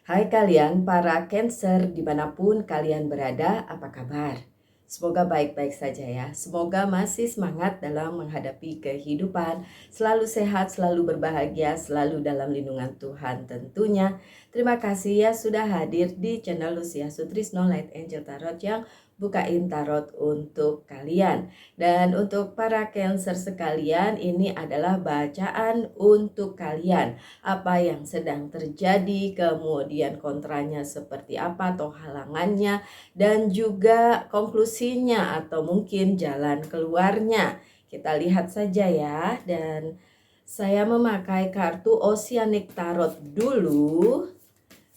Hai kalian para Cancer dimanapun kalian berada, apa kabar? Semoga baik-baik saja ya. Semoga masih semangat dalam menghadapi kehidupan, selalu sehat, selalu berbahagia, selalu dalam lindungan Tuhan tentunya. Terima kasih ya sudah hadir di channel Lucia Sutrisno Light Angel Tarot yang bukain tarot untuk kalian. Dan untuk para Cancer sekalian, ini adalah bacaan untuk kalian. Apa yang sedang terjadi, kemudian kontranya seperti apa atau halangannya, dan juga konklusinya atau mungkin jalan keluarnya. Kita lihat saja ya. Dan saya memakai kartu Oceanic Tarot dulu.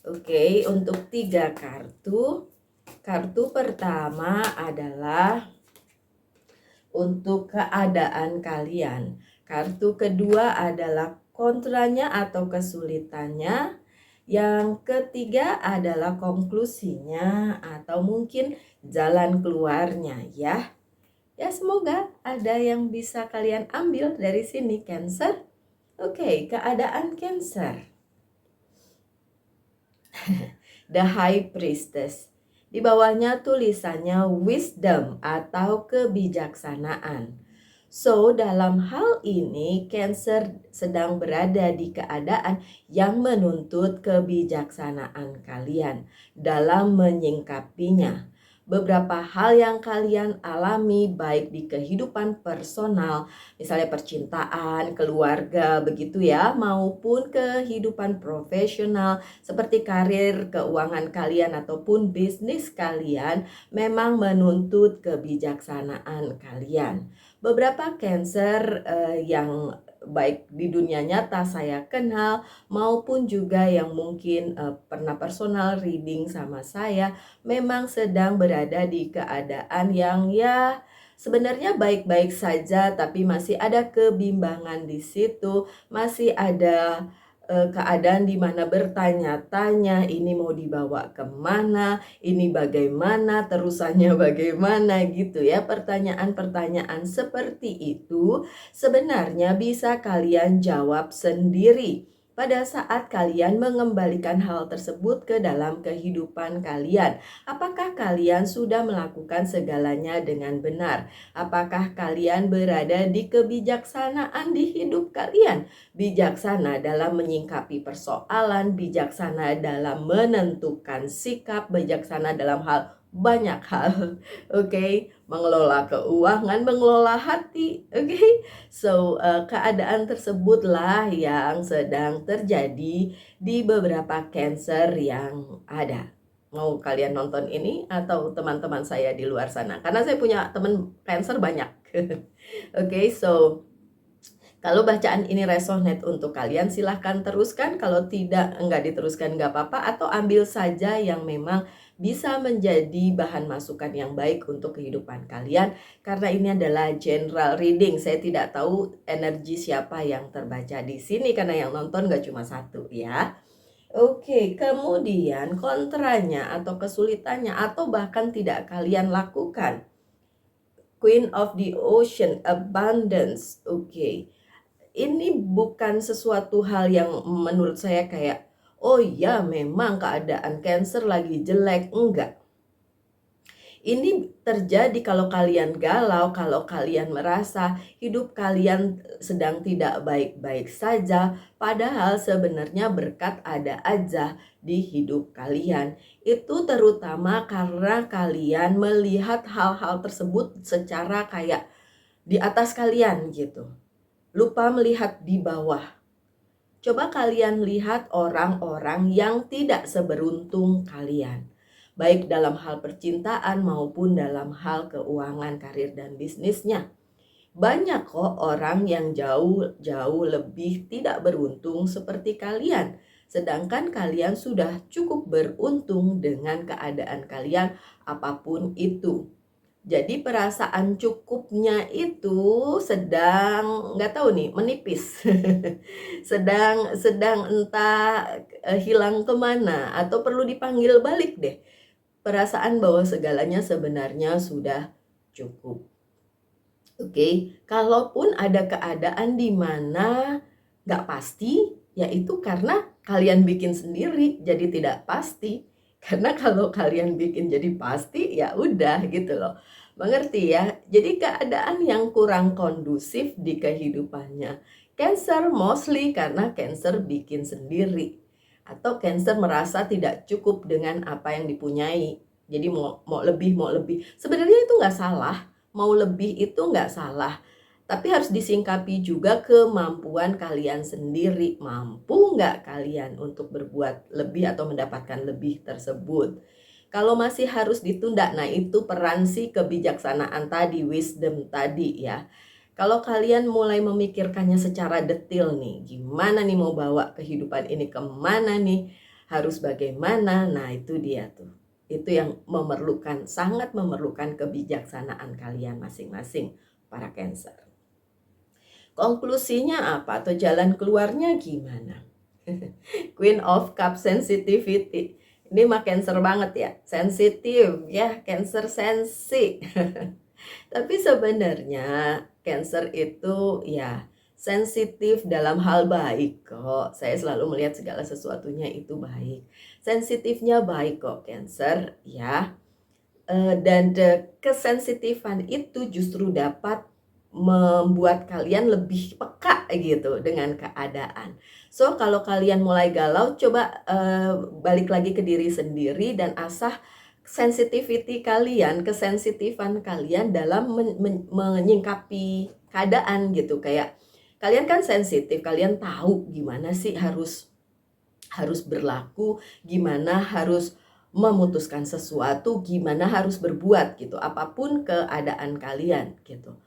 Oke, untuk 3 kartu. Kartu pertama adalah untuk keadaan kalian. Kartu kedua adalah kontranya atau kesulitannya. Yang ketiga adalah konklusinya atau mungkin jalan keluarnya ya. Ya, semoga ada yang bisa kalian ambil dari sini, Cancer. Oke, keadaan Cancer. The High Priestess. Di bawahnya tulisannya wisdom atau kebijaksanaan. So, dalam hal ini Cancer sedang berada di keadaan yang menuntut kebijaksanaan kalian dalam menyingkapinya. Beberapa hal yang kalian alami baik di kehidupan personal, misalnya percintaan, keluarga begitu ya, maupun kehidupan profesional seperti karir, keuangan kalian ataupun bisnis kalian memang menuntut kebijaksanaan kalian. Beberapa Cancer yang baik di dunia nyata saya kenal maupun juga yang mungkin pernah personal reading sama saya memang sedang berada di keadaan yang ya sebenarnya baik-baik saja, tapi masih ada kebimbangan di situ, masih ada keadaan di mana bertanya-tanya ini mau dibawa kemana, ini bagaimana, terusannya bagaimana gitu ya. Pertanyaan-pertanyaan seperti itu sebenarnya bisa kalian jawab sendiri pada saat kalian mengembalikan hal tersebut ke dalam kehidupan kalian. Apakah kalian sudah melakukan segalanya dengan benar? Apakah kalian berada di kebijaksanaan di hidup kalian? Bijaksana dalam menyingkapi persoalan, bijaksana dalam menentukan sikap, bijaksana dalam hal banyak hal. Oke, mengelola keuangan, mengelola hati. Oke. So, keadaan tersebutlah yang sedang terjadi di beberapa Cancer yang ada. Mau kalian nonton ini atau teman-teman saya di luar sana? Karena saya punya teman Cancer banyak. Oke, so kalau bacaan ini resonate untuk kalian, silahkan teruskan. Kalau tidak, enggak diteruskan enggak apa-apa. Atau ambil saja yang memang bisa menjadi bahan masukan yang baik untuk kehidupan kalian. Karena ini adalah general reading. Saya tidak tahu energi siapa yang terbaca di sini. Karena yang nonton enggak cuma satu ya. Oke, kemudian kontranya atau kesulitannya atau bahkan tidak kalian lakukan. Queen of the Ocean, Abundance. Oke. Ini bukan sesuatu hal yang menurut saya kayak, oh ya memang keadaan Cancer lagi jelek. Enggak. Ini terjadi kalau kalian galau, kalau kalian merasa hidup kalian sedang tidak baik-baik saja, padahal sebenarnya berkat ada aja di hidup kalian. Itu terutama karena kalian melihat hal-hal tersebut secara kayak di atas kalian gitu. Lupa melihat di bawah. Coba kalian lihat orang-orang yang tidak seberuntung kalian. Baik dalam hal percintaan maupun dalam hal keuangan, karir, dan bisnisnya. Banyak kok orang yang jauh lebih tidak beruntung seperti kalian. Sedangkan kalian sudah cukup beruntung dengan keadaan kalian apapun itu. Jadi perasaan cukupnya itu sedang nggak tahu nih menipis, sedang entah hilang kemana atau perlu dipanggil balik deh. Perasaan bahwa segalanya sebenarnya sudah cukup. Oke, kalaupun ada keadaan di mana nggak pasti, yaitu karena kalian bikin sendiri jadi tidak pasti. Karena kalau kalian bikin jadi pasti, ya udah gitu loh. Mengerti ya? Jadi keadaan yang kurang kondusif di kehidupannya Cancer mostly karena Cancer bikin sendiri. Atau Cancer merasa tidak cukup dengan apa yang dipunyai. Jadi mau lebih, mau lebih. Sebenarnya itu nggak salah. Mau lebih itu nggak salah. Tapi harus disingkapi juga kemampuan kalian sendiri. Mampu nggak kalian untuk berbuat lebih atau mendapatkan lebih tersebut? Kalau masih harus ditunda, nah itu peran si kebijaksanaan tadi, wisdom tadi ya. Kalau kalian mulai memikirkannya secara detail nih, gimana nih mau bawa kehidupan ini kemana nih, harus bagaimana, nah itu dia tuh. Itu yang sangat memerlukan kebijaksanaan kalian masing-masing para Cancer. Konklusinya apa atau jalan keluarnya gimana? Queen of Cup sensitivity. Ini mah Cancer banget ya, sensitif ya, Cancer sensi. Tapi sebenarnya Cancer itu ya sensitif dalam hal baik kok. Saya selalu melihat segala sesuatunya itu baik. Sensitifnya baik kok Cancer ya. Dan kesensitifan itu justru dapat membuat kalian lebih peka gitu dengan keadaan. So kalau kalian mulai galau, coba balik lagi ke diri sendiri dan asah sensitivity kalian, kesensitifan kalian dalam menyingkapi keadaan gitu. Kayak kalian kan sensitif, kalian tahu gimana sih harus berlaku, gimana harus memutuskan sesuatu, gimana harus berbuat gitu, apapun keadaan kalian gitu.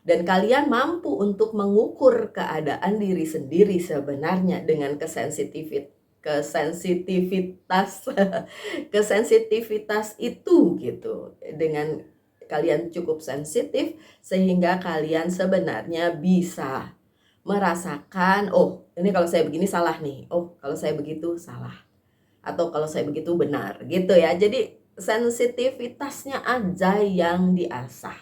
Dan kalian mampu untuk mengukur keadaan diri sendiri sebenarnya dengan kesensitivitas kesensitivitas itu gitu. Dengan kalian cukup sensitif sehingga kalian sebenarnya bisa merasakan, oh ini kalau saya begini salah nih, oh kalau saya begitu salah, atau kalau saya begitu benar gitu ya. Jadi sensitivitasnya aja yang diasah.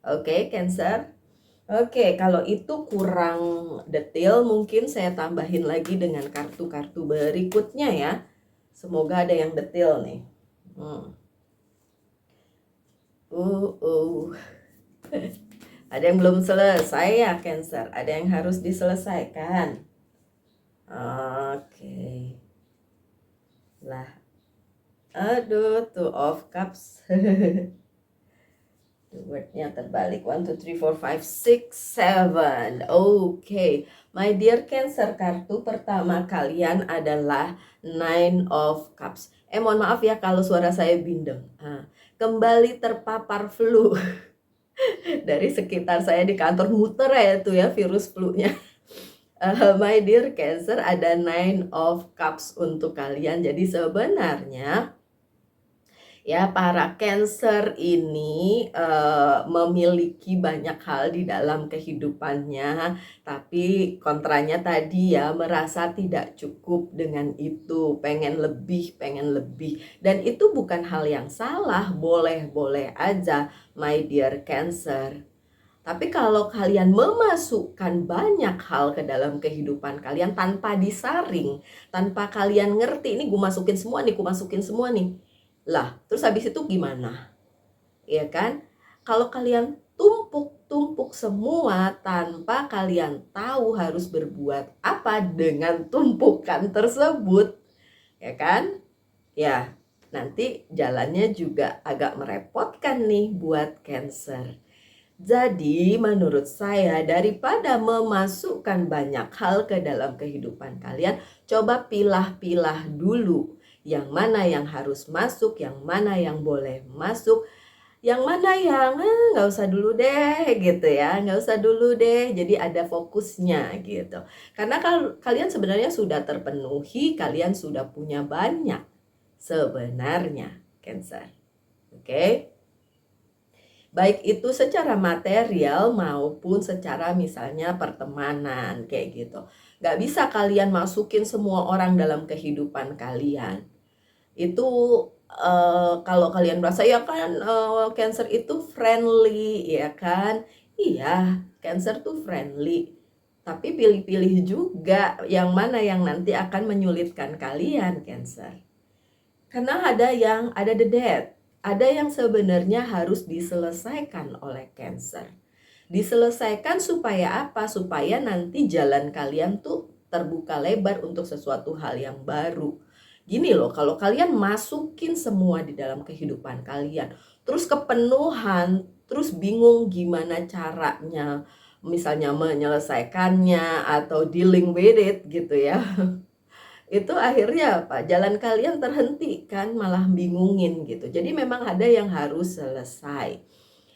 Oke, Cancer. Oke, kalau itu kurang detail mungkin saya tambahin lagi dengan kartu-kartu berikutnya ya. Semoga ada yang detail nih. Ada yang belum selesai ya Cancer, ada yang harus diselesaikan. Oke. Lah. Aduh, Two of Cups. Wordnya terbalik. 1, 2, 3, 4, 5, 6, 7. Oke. My dear Cancer, kartu pertama kalian adalah Nine of Cups. Mohon maaf ya kalau suara saya bindeng. Kembali terpapar flu. Dari sekitar saya di kantor muter ya itu ya virus flu-nya. My dear Cancer, ada Nine of Cups untuk kalian. Jadi sebenarnya ya para Cancer ini memiliki banyak hal di dalam kehidupannya, tapi kontranya tadi ya merasa tidak cukup dengan itu, pengen lebih. Dan itu bukan hal yang salah, boleh-boleh aja my dear Cancer. Tapi kalau kalian memasukkan banyak hal ke dalam kehidupan kalian tanpa disaring, tanpa kalian ngerti, ini gue masukin semua nih, lah, terus habis itu gimana? Ya kan? Kalau kalian tumpuk semua tanpa kalian tahu harus berbuat apa dengan tumpukan tersebut, ya kan? Ya, nanti jalannya juga agak merepotkan nih buat Cancer. Jadi menurut saya daripada memasukkan banyak hal ke dalam kehidupan kalian, coba pilah-pilah dulu yang mana yang harus masuk, yang mana yang boleh masuk, yang mana yang nggak usah dulu deh gitu ya, nggak usah dulu deh. Jadi ada fokusnya gitu. Karena kalau kalian sebenarnya sudah terpenuhi, kalian sudah punya banyak sebenarnya Cancer. Oke? Baik itu secara material maupun secara misalnya pertemanan kayak gitu. Gak bisa kalian masukin semua orang dalam kehidupan kalian. Itu kalau kalian merasa ya kan Cancer itu friendly ya kan. Iya, Cancer tuh friendly. Tapi pilih-pilih juga yang mana yang nanti akan menyulitkan kalian, Cancer. Karena ada the death, ada yang sebenarnya harus diselesaikan oleh Cancer. Diselesaikan supaya apa? Supaya nanti jalan kalian tuh terbuka lebar untuk sesuatu hal yang baru. Gini loh, kalau kalian masukin semua di dalam kehidupan kalian, terus kepenuhan, terus bingung gimana caranya, misalnya menyelesaikannya atau dealing with it gitu ya. Itu akhirnya apa? Jalan kalian terhenti kan, malah bingungin gitu. Jadi memang ada yang harus selesai.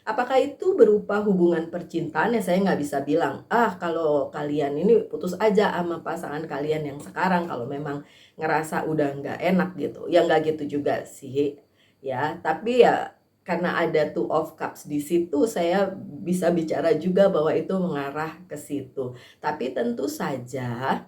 Apakah itu berupa hubungan percintaan? Ya saya nggak bisa bilang, kalau kalian ini putus aja sama pasangan kalian yang sekarang kalau memang ngerasa udah nggak enak gitu. Ya nggak gitu juga sih, ya. Tapi ya karena ada two of cups di situ, saya bisa bicara juga bahwa itu mengarah ke situ. Tapi tentu saja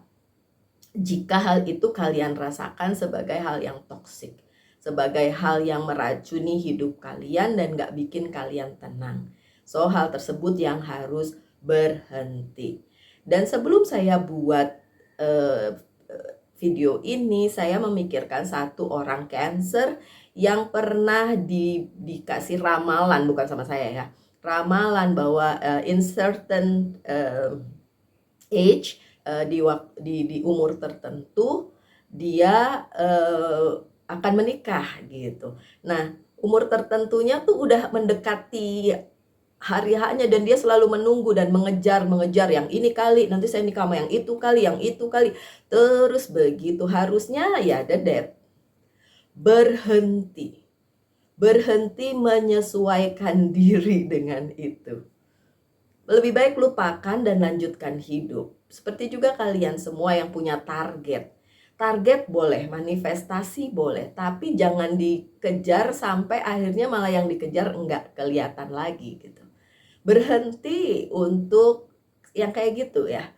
jika hal itu kalian rasakan sebagai hal yang toksik, sebagai hal yang meracuni hidup kalian dan gak bikin kalian tenang. So hal tersebut yang harus berhenti. Dan sebelum saya buat video ini, saya memikirkan satu orang Cancer yang pernah dikasih ramalan, bukan sama saya ya, ramalan bahwa in certain age, di umur tertentu dia akan menikah gitu. Nah, umur tertentunya tuh udah mendekati hari haknya dan dia selalu menunggu dan mengejar yang ini kali, nanti saya nikah sama yang itu kali. Terus begitu, harusnya ya the death. Berhenti menyesuaikan diri dengan itu. Lebih baik lupakan dan lanjutkan hidup. Seperti juga kalian semua yang punya target. Target boleh, manifestasi boleh, tapi jangan dikejar sampai akhirnya malah yang dikejar enggak kelihatan lagi gitu. Berhenti untuk yang kayak gitu ya.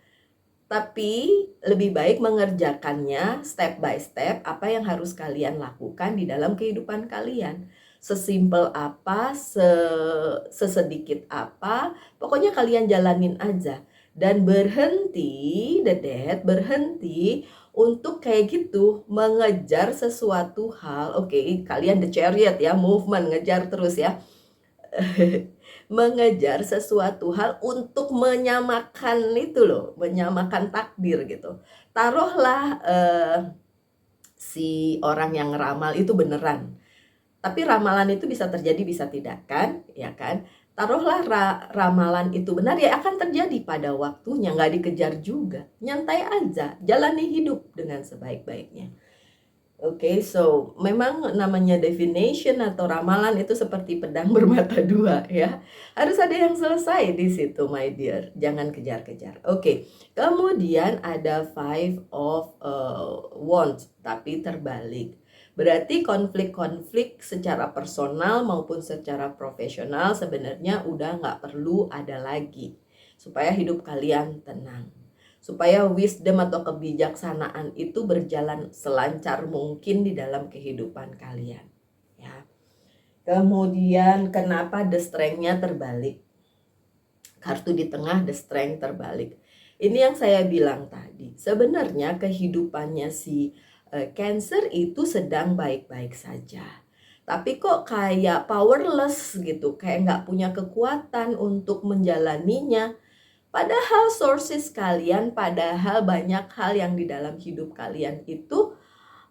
Tapi lebih baik mengerjakannya step by step, apa yang harus kalian lakukan di dalam kehidupan kalian. Sesimpel apa, sesedikit apa, pokoknya kalian jalanin aja. Dan berhenti untuk kayak gitu mengejar sesuatu hal. Oke, kalian the chariot ya, movement, ngejar terus ya. Mengejar sesuatu hal untuk menyamakan itu loh, menyamakan takdir gitu. Taruhlah si orang yang ngeramal itu beneran, tapi ramalan itu bisa terjadi bisa tidak kan, ya kan? Taruhlah ramalan itu benar, ya akan terjadi pada waktunya, nggak dikejar juga, nyantai aja, jalani hidup dengan sebaik-baiknya. Oke, so memang namanya divination atau ramalan itu seperti pedang bermata dua ya. Harus ada yang selesai di situ, my dear. Jangan kejar-kejar. Oke, kemudian ada Five of Wands, tapi terbalik. Berarti konflik-konflik secara personal maupun secara profesional sebenarnya udah nggak perlu ada lagi. Supaya hidup kalian tenang. Supaya wisdom atau kebijaksanaan itu berjalan selancar mungkin di dalam kehidupan kalian ya. Kemudian kenapa the strength-nya terbalik? Kartu di tengah the strength terbalik. Ini yang saya bilang tadi. Sebenarnya kehidupannya si Cancer itu sedang baik-baik saja. Tapi kok kayak powerless gitu, kayak nggak punya kekuatan untuk menjalaninya. Padahal sources kalian, padahal banyak hal yang di dalam hidup kalian itu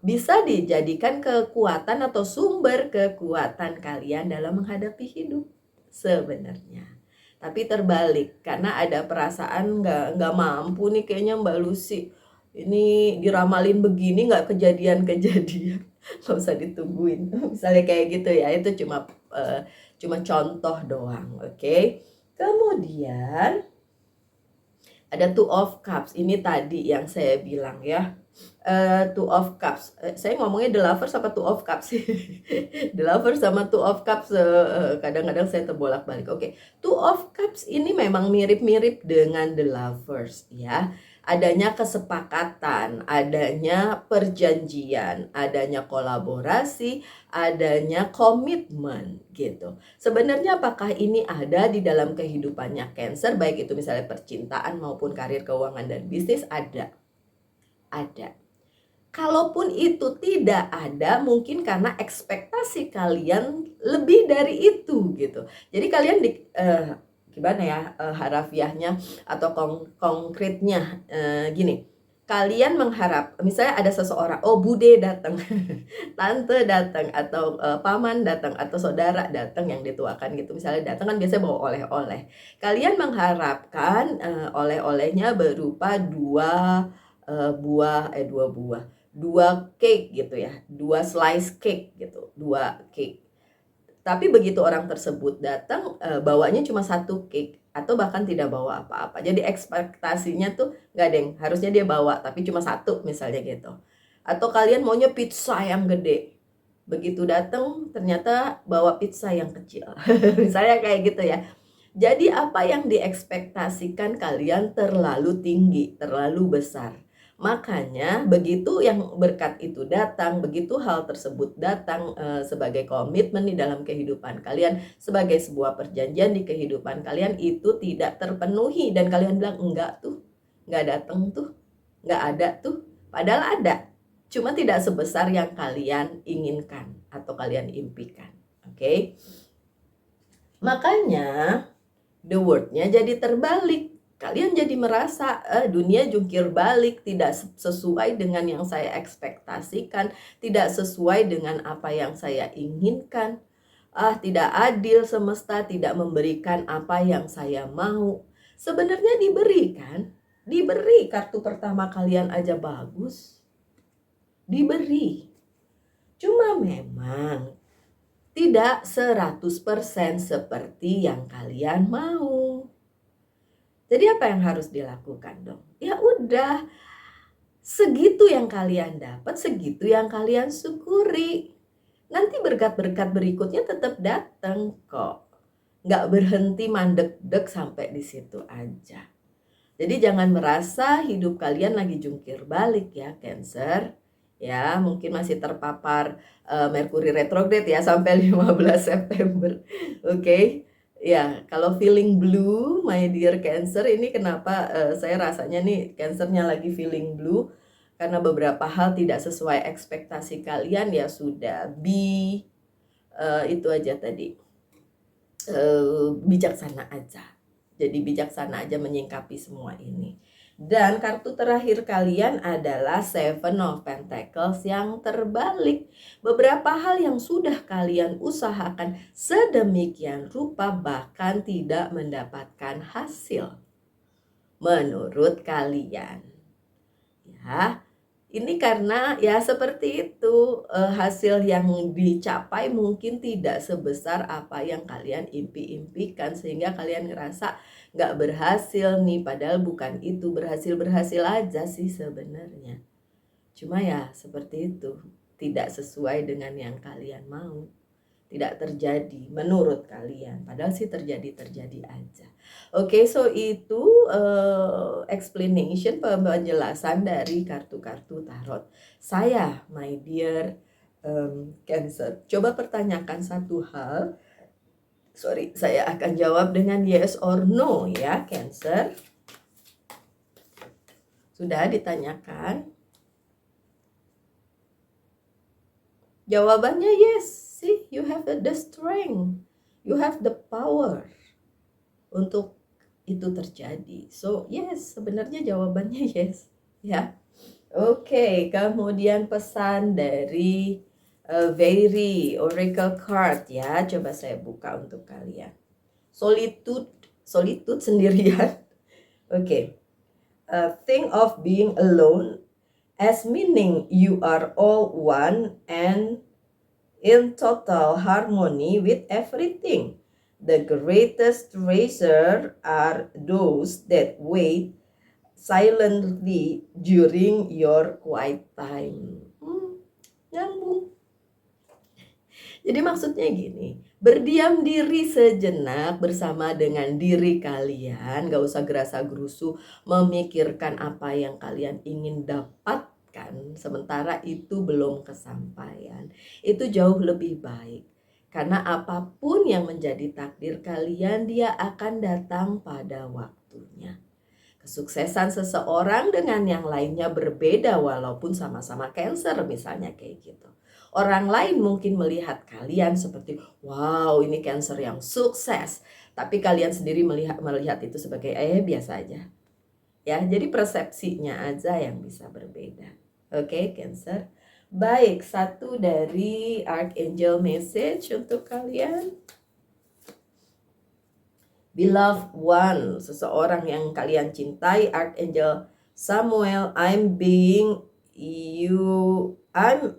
bisa dijadikan kekuatan atau sumber kekuatan kalian dalam menghadapi hidup sebenarnya. Tapi terbalik, karena ada perasaan nggak mampu nih kayaknya Mbak Lucy. Ini diramalin begini nggak kejadian-kejadian, nggak usah ditungguin. Misalnya kayak gitu ya, itu cuma contoh doang, oke? Kemudian ada Two of Cups, ini tadi yang saya bilang ya, Two of Cups, saya ngomongnya The Lovers apa Two of Cups sih? The Lovers sama Two of Cups, kadang-kadang saya terbolak-balik. Oke, Two of Cups ini memang mirip-mirip dengan The Lovers ya. adanya kesepakatan, adanya perjanjian, adanya kolaborasi, adanya komitmen gitu. Sebenarnya apakah ini ada di dalam kehidupannya Cancer, baik itu misalnya percintaan maupun karir, keuangan, dan bisnis? Ada. Kalaupun itu tidak ada, mungkin karena ekspektasi kalian lebih dari itu gitu. Jadi kalian gimana ya harafiahnya atau konkretnya gini. Kalian mengharap misalnya ada seseorang, oh bude datang, tante datang, atau paman datang, atau saudara datang yang dituakan gitu. Misalnya datang kan biasanya bawa oleh-oleh. Kalian mengharapkan oleh-olehnya berupa dua cake gitu ya, 2 slice cake gitu, 2 cake. Tapi begitu orang tersebut datang bawanya cuma 1 cake atau bahkan tidak bawa apa-apa. Jadi ekspektasinya tuh nggak deng, harusnya dia bawa tapi cuma 1 misalnya gitu. Atau kalian maunya pizza yang gede. Begitu datang ternyata bawa pizza yang kecil. Misalnya kayak gitu ya. Jadi apa yang diekspektasikan kalian terlalu tinggi, terlalu besar. Makanya begitu yang berkat itu datang, begitu hal tersebut datang sebagai komitmen di dalam kehidupan kalian, sebagai sebuah perjanjian di kehidupan kalian, itu tidak terpenuhi dan kalian bilang enggak tuh, enggak datang tuh, enggak ada tuh. Padahal ada, cuma tidak sebesar yang kalian inginkan atau kalian impikan. Oke? Makanya the word-nya jadi terbalik. Kalian jadi merasa dunia jungkir balik, tidak sesuai dengan yang saya ekspektasikan, tidak sesuai dengan apa yang saya inginkan. Tidak adil semesta, tidak memberikan apa yang saya mau. Sebenarnya diberikan, diberi kartu pertama kalian aja bagus. Diberi. Cuma memang tidak 100% seperti yang kalian mau. Jadi apa yang harus dilakukan dong? Ya udah, segitu yang kalian dapat, segitu yang kalian syukuri. Nanti berkat-berkat berikutnya tetap datang kok. Nggak berhenti mandek-dek sampai di situ aja. Jadi jangan merasa hidup kalian lagi jungkir balik ya Cancer. Ya mungkin masih terpapar Merkuri retrograde ya sampai 15 September. Oke. Ya, kalau feeling blue, my dear Cancer, ini kenapa saya rasanya nih Cancernya lagi feeling blue, karena beberapa hal tidak sesuai ekspektasi kalian, ya sudah, itu aja tadi, bijaksana aja. Jadi bijaksana aja menyingkapi semua ini. Dan kartu terakhir kalian adalah Seven of Pentacles yang terbalik. Beberapa hal yang sudah kalian usahakan sedemikian rupa bahkan tidak mendapatkan hasil menurut kalian. Ya, ini karena ya seperti itu, hasil yang dicapai mungkin tidak sebesar apa yang kalian impi-impikan, sehingga kalian ngerasa nggak berhasil nih, padahal bukan itu, berhasil-berhasil aja sih sebenarnya. Cuma ya seperti itu, tidak sesuai dengan yang kalian mau, tidak terjadi menurut kalian, padahal sih terjadi aja. Oke, so itu explanation, penjelasan dari kartu-kartu tarot. Saya, my dear Cancer, coba pertanyakan satu hal. Saya akan jawab dengan yes or no ya, Cancer. Sudah ditanyakan? Jawabannya yes. See, you have the strength. You have the power untuk itu terjadi. So, yes, sebenarnya jawabannya yes. Ya. Oke, kemudian pesan dari Very Oracle card ya. Coba saya buka untuk kalian. Solitude sendirian. Oke. Think of being alone as meaning you are all one and in total harmony with everything. The greatest treasure are those that wait silently during your quiet time. Nyambung. Jadi maksudnya gini, Berdiam diri sejenak bersama dengan diri kalian, gak usah gerasa-gerusu memikirkan apa yang kalian ingin dapatkan, sementara itu belum kesampaian. Itu jauh lebih baik. Karena apapun yang menjadi takdir kalian, dia akan datang pada waktunya. Kesuksesan seseorang dengan yang lainnya berbeda walaupun sama-sama Cancer misalnya kayak gitu. Orang lain mungkin melihat kalian seperti, wow ini Cancer yang sukses. Tapi kalian sendiri melihat itu sebagai biasa aja. Ya, jadi persepsinya aja yang bisa berbeda. Oke, Cancer. Baik, satu dari Archangel message untuk kalian. Beloved one, seseorang yang kalian cintai, Archangel Samuel, I'm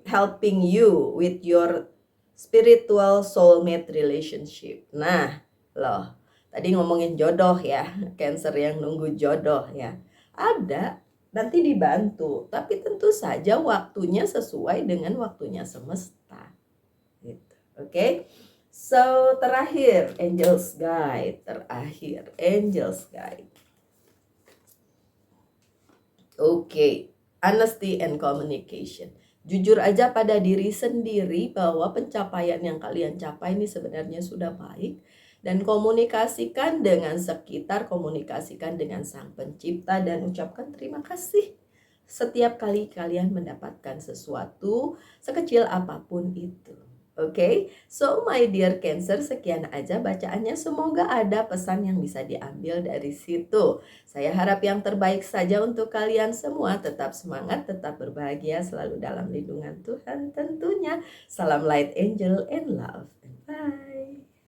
helping you with your spiritual soulmate relationship. Nah, loh, tadi ngomongin jodoh ya, Cancer yang nunggu jodoh ya. Ada, nanti dibantu, tapi tentu saja waktunya sesuai dengan waktunya semesta. Gitu. Oke? So, terakhir, Angel's Guide. Angel's Guide. Oke, honesty and communication. Jujur aja pada diri sendiri bahwa pencapaian yang kalian capai ini sebenarnya sudah baik. Dan komunikasikan dengan sekitar, komunikasikan dengan Sang Pencipta, dan ucapkan terima kasih setiap kali kalian mendapatkan sesuatu, sekecil apapun itu. Oke, so my dear Cancer, sekian aja bacaannya. Semoga ada pesan yang bisa diambil dari situ. Saya harap yang terbaik saja untuk kalian semua. Tetap semangat, tetap berbahagia, selalu dalam lindungan Tuhan tentunya. Salam light angel and love. Bye.